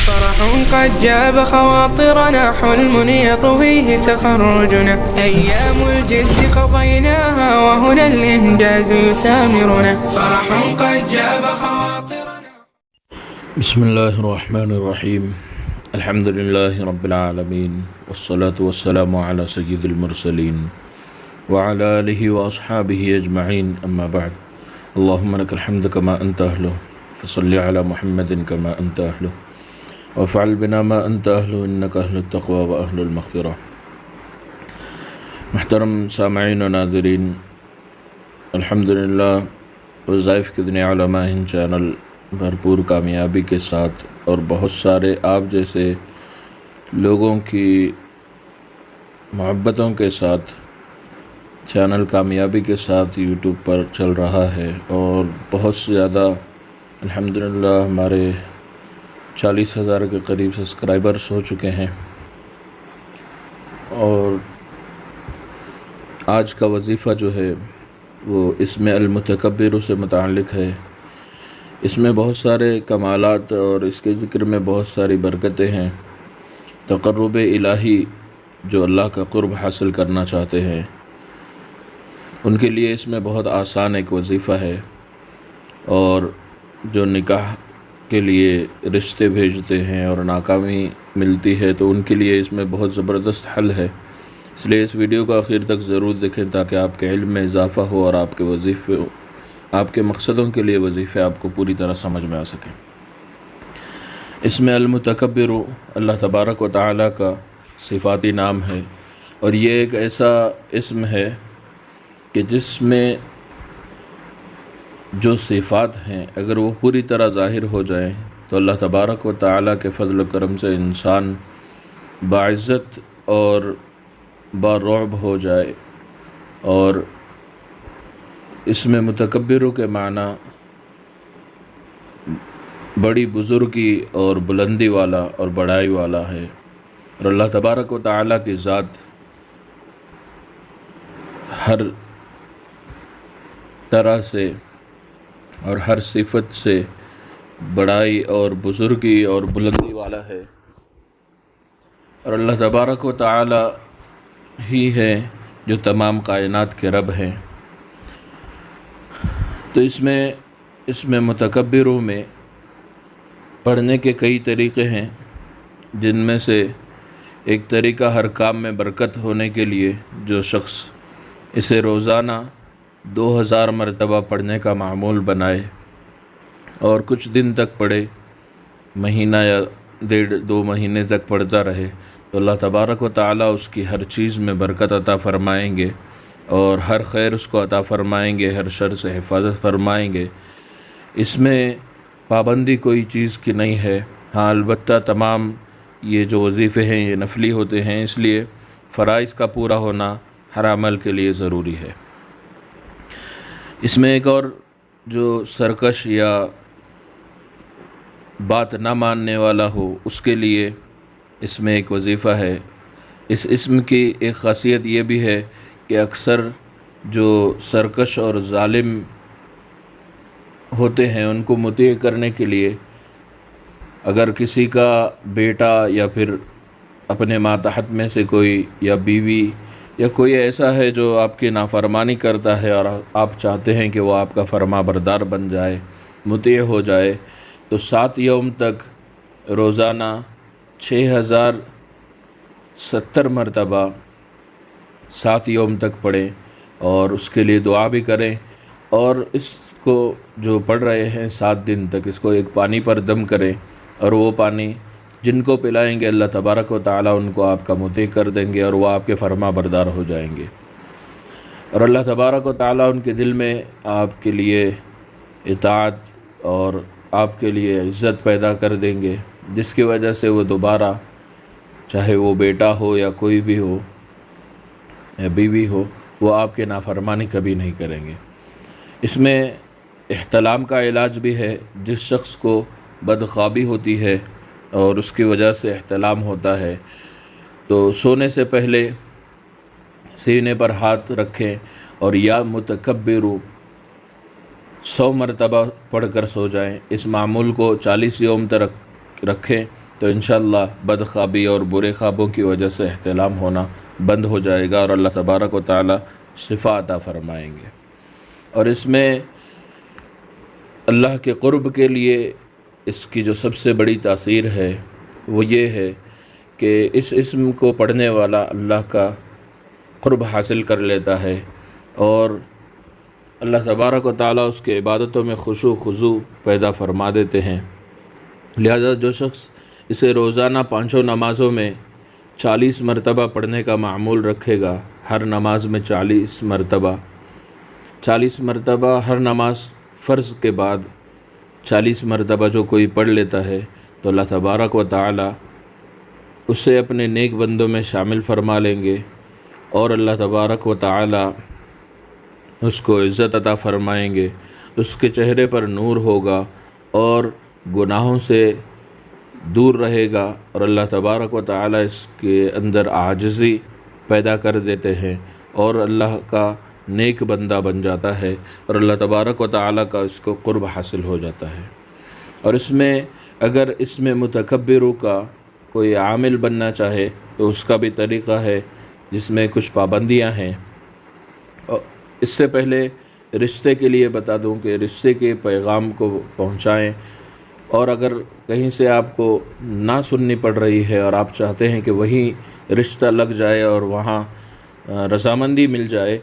فرح قد جاب خواطرنا، حلم يطويه تخرجنا، أيام الجد قضيناها وهنا الإنجاز يسامرنا. فرح قد جاب خواطرنا. بسم الله الرحمن الرحيم. الحمد لله رب العالمين، والصلاة والسلام على سيد المرسلين وعلى آله وأصحابه أجمعين، أما بعد. اللهم لك الحمد كما أنت أهله، فصل على محمد كما أنت أهله، وفعل بنا ما أنت أهله، إنك أهل التقوى وأهل المغفرة. محترم سامعین و ناظرین، الحمدللہ وظائف کتنے علماء ہند چینل بھرپور کامیابی کے ساتھ اور بہت سارے آپ جیسے لوگوں کی محبتوں کے ساتھ چینل کامیابی کے ساتھ یوٹیوب پر چل رہا ہے، اور بہت زیادہ الحمدللہ ہمارے 40,000 کے قریب سبسکرائبرز ہو چکے ہیں. اور آج کا وظیفہ جو ہے وہ اسم المتکبر سے متعلق ہے. اس میں بہت سارے کمالات اور اس کے ذکر میں بہت ساری برکتیں ہیں. تقرب الہی جو اللہ کا قرب حاصل کرنا چاہتے ہیں ان کے لیے اس میں بہت آسان ایک وظیفہ ہے، اور جو نکاح کے لیے رشتے بھیجتے ہیں اور ناکامی ملتی ہے تو ان کے لیے اس میں بہت زبردست حل ہے. اس لیے اس ویڈیو کو آخر تک ضرور دیکھیں تاکہ آپ کے علم میں اضافہ ہو اور آپ کے وظیفے، آپ کے مقصدوں کے لیے وظیفے آپ کو پوری طرح سمجھ میں آ سکیں. اس میں المتکبر اللہ تبارک و تعالیٰ کا صفاتی نام ہے، اور یہ ایک ایسا اسم ہے کہ جس میں جو صفات ہیں اگر وہ پوری طرح ظاہر ہو جائیں تو اللہ تبارک و تعالیٰ کے فضل و کرم سے انسان باعزت اور برعب ہو جائے. اور اس میں متکبر کے معنی بڑی بزرگی اور بلندی والا اور بڑائی والا ہے، اور اللہ تبارک و تعالیٰ کی ذات ہر طرح سے اور ہر صفت سے بڑائی اور بزرگی اور بلندی والا ہے، اور اللہ تبارک و تعالیٰ ہی ہے جو تمام کائنات کے رب ہیں. تو اس میں متکبروں میں پڑھنے کے کئی طریقے ہیں، جن میں سے ایک طریقہ ہر کام میں برکت ہونے کے لیے جو شخص اسے روزانہ 2000 مرتبہ پڑھنے کا معمول بنائے اور کچھ دن تک پڑھے، مہینہ یا 1.5-2 مہینے تک پڑھتا رہے، تو اللہ تبارک و تعالیٰ اس کی ہر چیز میں برکت عطا فرمائیں گے اور ہر خیر اس کو عطا فرمائیں گے، ہر شر سے حفاظت فرمائیں گے. اس میں پابندی کوئی چیز کی نہیں ہے. ہاں البتہ تمام یہ جو وظیفے ہیں یہ نفلی ہوتے ہیں، اس لیے فرائض کا پورا ہونا ہر عمل کے لیے ضروری ہے. اس میں ایک اور جو سرکش یا بات نہ ماننے والا ہو اس کے لیے اس میں ایک وظیفہ ہے. اس اسم کی ایک خاصیت یہ بھی ہے کہ اکثر جو سرکش اور ظالم ہوتے ہیں ان کو مطیع کرنے کے لیے اگر کسی کا بیٹا یا پھر اپنے ماتحت میں سے کوئی یا بیوی یا کوئی ایسا ہے جو آپ کی نافرمانی کرتا ہے اور آپ چاہتے ہیں کہ وہ آپ کا فرما بردار بن جائے، مطیع ہو جائے، تو 7 یوم تک روزانہ 6070 مرتبہ 7 یوم تک پڑھیں اور اس کے لیے دعا بھی کریں. اور اس کو جو پڑھ رہے ہیں 7 دن تک اس کو ایک پانی پر دم کریں، اور وہ پانی جن کو پلائیں گے اللہ تبارک و تعالیٰ ان کو آپ کا مطیع کر دیں گے اور وہ آپ کے فرما بردار ہو جائیں گے، اور اللہ تبارک و تعالیٰ ان کے دل میں آپ کے لیے اطاعت اور آپ کے لیے عزت پیدا کر دیں گے، جس کی وجہ سے وہ دوبارہ چاہے وہ بیٹا ہو یا کوئی بھی ہو یا بیوی ہو وہ آپ کے نافرمانی کبھی نہیں کریں گے. اس میں احتلام کا علاج بھی ہے. جس شخص کو بدخوابی ہوتی ہے اور اس کی وجہ سے احتلام ہوتا ہے تو سونے سے پہلے سینے پر ہاتھ رکھیں اور یا متکبر 100 مرتبہ پڑھ کر سو جائیں. اس معمول کو 40 یوم تک رکھیں تو انشاءاللہ بدخوابی اور برے خوابوں کی وجہ سے احتلام ہونا بند ہو جائے گا اور اللہ تبارک و تعالی شفا عطا فرمائیں گے۔ اور اس میں اللہ کے قرب کے لیے اس کی جو سب سے بڑی تاثیر ہے وہ یہ ہے کہ اس اسم کو پڑھنے والا اللہ کا قرب حاصل کر لیتا ہے اور اللہ تبارک و تعالیٰ اس کے عبادتوں میں خشوع خضوع پیدا فرما دیتے ہیں۔ لہذا جو شخص اسے روزانہ 5 نمازوں میں 40 مرتبہ پڑھنے کا معمول رکھے گا، ہر نماز میں 40 مرتبہ ہر نماز فرض کے بعد 40 مرتبہ جو کوئی پڑھ لیتا ہے تو اللہ تبارک و تعالی اسے اپنے نیک بندوں میں شامل فرما لیں گے اور اللہ تبارک و تعالی اس کو عزت عطا فرمائیں گے، اس کے چہرے پر نور ہوگا اور گناہوں سے دور رہے گا، اور اللہ تبارک و تعالی اس کے اندر عاجزی پیدا کر دیتے ہیں اور اللہ کا نیک بندہ بن جاتا ہے اور اللہ تبارک و تعالی کا اس کو قرب حاصل ہو جاتا ہے۔ اور اس میں اگر اس میں متکبروں کا کوئی عامل بننا چاہے تو اس کا بھی طریقہ ہے جس میں کچھ پابندیاں ہیں۔ اس سے پہلے رشتے کے لیے بتا دوں کہ رشتے کے پیغام کو پہنچائیں، اور اگر کہیں سے آپ کو نہ سننی پڑ رہی ہے اور آپ چاہتے ہیں کہ وہیں رشتہ لگ جائے اور وہاں رضامندی مل جائے،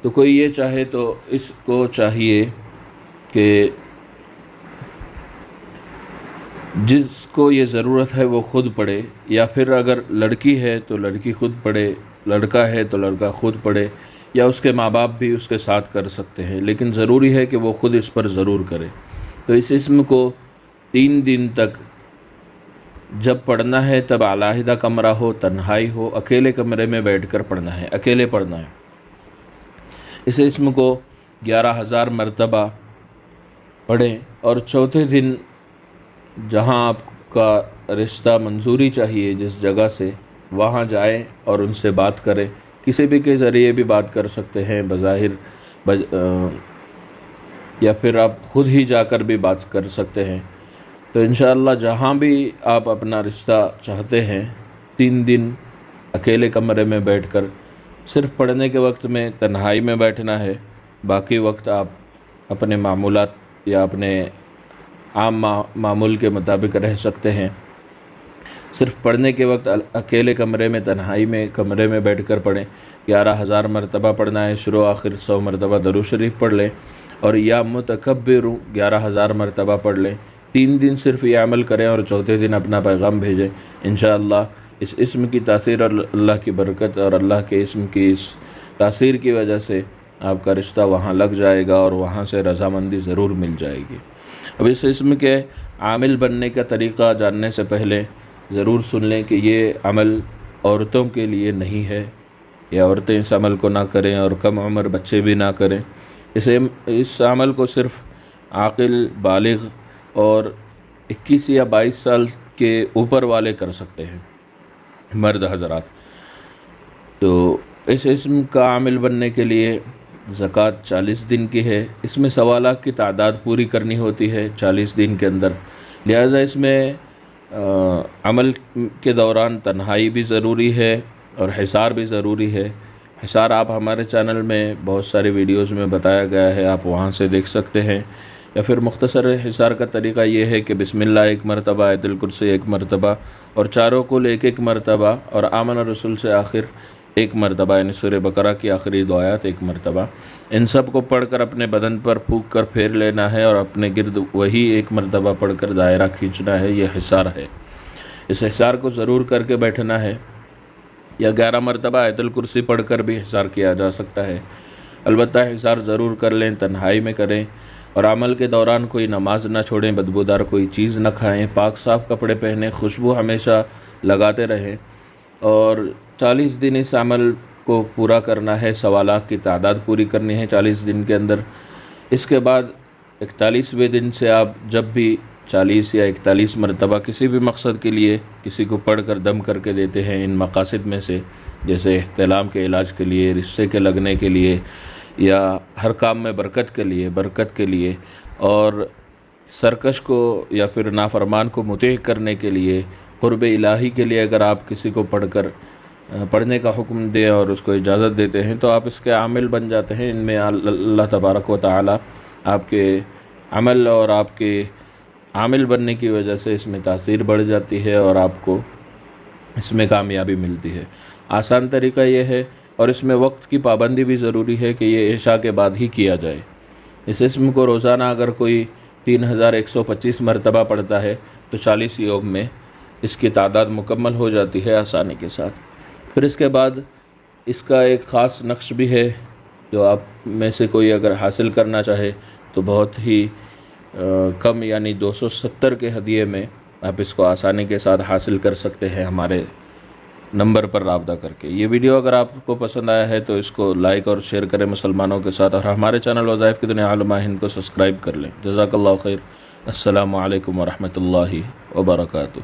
تو کوئی یہ چاہے تو اس کو چاہیے کہ جس کو یہ ضرورت ہے وہ خود پڑھے، یا پھر اگر لڑکی ہے تو لڑکی خود پڑھے، لڑکا ہے تو لڑکا خود پڑھے، یا اس کے ماں باپ بھی اس کے ساتھ کر سکتے ہیں، لیکن ضروری ہے کہ وہ خود اس پر ضرور کرے۔ تو اس اسم کو 3 دن تک جب پڑھنا ہے تب علیحدہ کمرہ ہو، تنہائی ہو، اکیلے کمرے میں بیٹھ کر پڑھنا ہے، اکیلے پڑھنا ہے۔ اس اسم کو 11,000 مرتبہ پڑھیں اور چوتھے دن جہاں آپ کا رشتہ منظوری چاہیے جس جگہ سے، وہاں جائیں اور ان سے بات کریں، کسی بھی کے ذریعے بھی بات کر سکتے ہیں بظاہر یا پھر آپ خود ہی جا کر بھی بات کر سکتے ہیں۔ تو انشاءاللہ جہاں بھی آپ اپنا رشتہ چاہتے ہیں 3 دن اکیلے کمرے میں بیٹھ کر صرف پڑھنے کے وقت میں تنہائی میں بیٹھنا ہے، باقی وقت آپ اپنے معمولات یا اپنے عام معمول کے مطابق رہ سکتے ہیں۔ صرف پڑھنے کے وقت اکیلے کمرے میں تنہائی میں کمرے میں بیٹھ کر پڑھیں۔ 11,000 مرتبہ پڑھنا ہے، شروع آخر 100 مرتبہ درود شریف پڑھ لیں، اور یا متکبر 11,000 مرتبہ پڑھ لیں۔ 3 دن صرف یہ عمل کریں اور چوتھے دن اپنا پیغام بھیجیں۔ انشاءاللہ اس اسم کی تاثیر اور اللہ کی برکت اور اللہ کے اسم کی اس تاثیر کی وجہ سے آپ کا رشتہ وہاں لگ جائے گا اور وہاں سے رضامندی ضرور مل جائے گی۔ اب اس اسم کے عامل بننے کا طریقہ جاننے سے پہلے ضرور سن لیں کہ یہ عمل عورتوں کے لیے نہیں ہے، یا عورتیں اس عمل کو نہ کریں اور کم عمر بچے بھی نہ کریں۔ اس عمل کو صرف عاقل، بالغ اور 21 یا 22 سال کے اوپر والے کر سکتے ہیں، مرد حضرات۔ تو اس اسم کا عامل بننے کے لیے زکوٰۃ 40 دن کی ہے، اس میں 1.25 لاکھ کی تعداد پوری کرنی ہوتی ہے 40 دن کے اندر، لہٰذا اس میں عمل کے دوران تنہائی بھی ضروری ہے اور حصار بھی ضروری ہے۔ حصار آپ ہمارے چینل میں بہت سارے ویڈیوز میں بتایا گیا ہے، آپ وہاں سے دیکھ سکتے ہیں، یا پھر مختصر حصار کا طریقہ یہ ہے کہ بسم اللہ 1 مرتبہ، آیت الکرسی 1 مرتبہ، اور چاروں کل 1 مرتبہ، اور آمن الرسول سے آخر 1 مرتبہ، یعنی سورہ بقرہ کی آخری 2 آیات 1 مرتبہ، ان سب کو پڑھ کر اپنے بدن پر پھونک کر پھیر لینا ہے اور اپنے گرد وہی 1 مرتبہ پڑھ کر دائرہ کھینچنا ہے۔ یہ حصار ہے، اس حصار کو ضرور کر کے بیٹھنا ہے، یا 11 مرتبہ آیت الکرسی پڑھ کر بھی حصار کیا جا سکتا ہے۔ البتہ حصار ضرور کر لیں، تنہائی میں کریں، اور عمل کے دوران کوئی نماز نہ چھوڑیں، بدبودار کوئی چیز نہ کھائیں، پاک صاف کپڑے پہنیں، خوشبو ہمیشہ لگاتے رہیں، اور 40 دن اس عمل کو پورا کرنا ہے، 1.25 لاکھ کی تعداد پوری کرنی ہے 40 دن کے اندر۔ اس کے بعد 41ویں دن سے آپ جب بھی 40 یا 41 مرتبہ کسی بھی مقصد کے لیے کسی کو پڑھ کر دم کر کے دیتے ہیں، ان مقاصد میں سے جیسے احتلام کے علاج کے لیے، رشتے کے لگنے کے لیے، یا ہر کام میں برکت کے لیے، اور سرکش کو یا پھر نافرمان کو مطیع کرنے کے لیے، قرب الہی کے لیے اگر آپ کسی کو پڑھنے کا حکم دیں اور اس کو اجازت دیتے ہیں تو آپ اس کے عامل بن جاتے ہیں۔ ان میں اللہ تبارک و تعالی آپ کے عمل اور آپ کے عامل بننے کی وجہ سے اس میں تاثیر بڑھ جاتی ہے اور آپ کو اس میں کامیابی ملتی ہے۔ آسان طریقہ یہ ہے، اور اس میں وقت کی پابندی بھی ضروری ہے کہ یہ عشاء کے بعد ہی کیا جائے۔ اس اسم کو روزانہ اگر کوئی 3125 مرتبہ پڑھتا ہے تو 40 یوم میں اس کی تعداد مکمل ہو جاتی ہے آسانی کے ساتھ۔ پھر اس کے بعد اس کا ایک خاص نقش بھی ہے جو آپ میں سے کوئی اگر حاصل کرنا چاہے تو بہت ہی کم یعنی 270 کے ہدیے میں آپ اس کو آسانی کے ساتھ حاصل کر سکتے ہیں ہمارے نمبر پر رابطہ کر کے۔ یہ ویڈیو اگر آپ کو پسند آیا ہے تو اس کو لائک اور شیئر کریں مسلمانوں کے ساتھ، اور ہمارے چینل وظائف کی دنیا علماء ہند کو سبسکرائب کر لیں۔ جزاک اللہ خیر۔ السلام علیکم ورحمۃ اللہ وبرکاتہ۔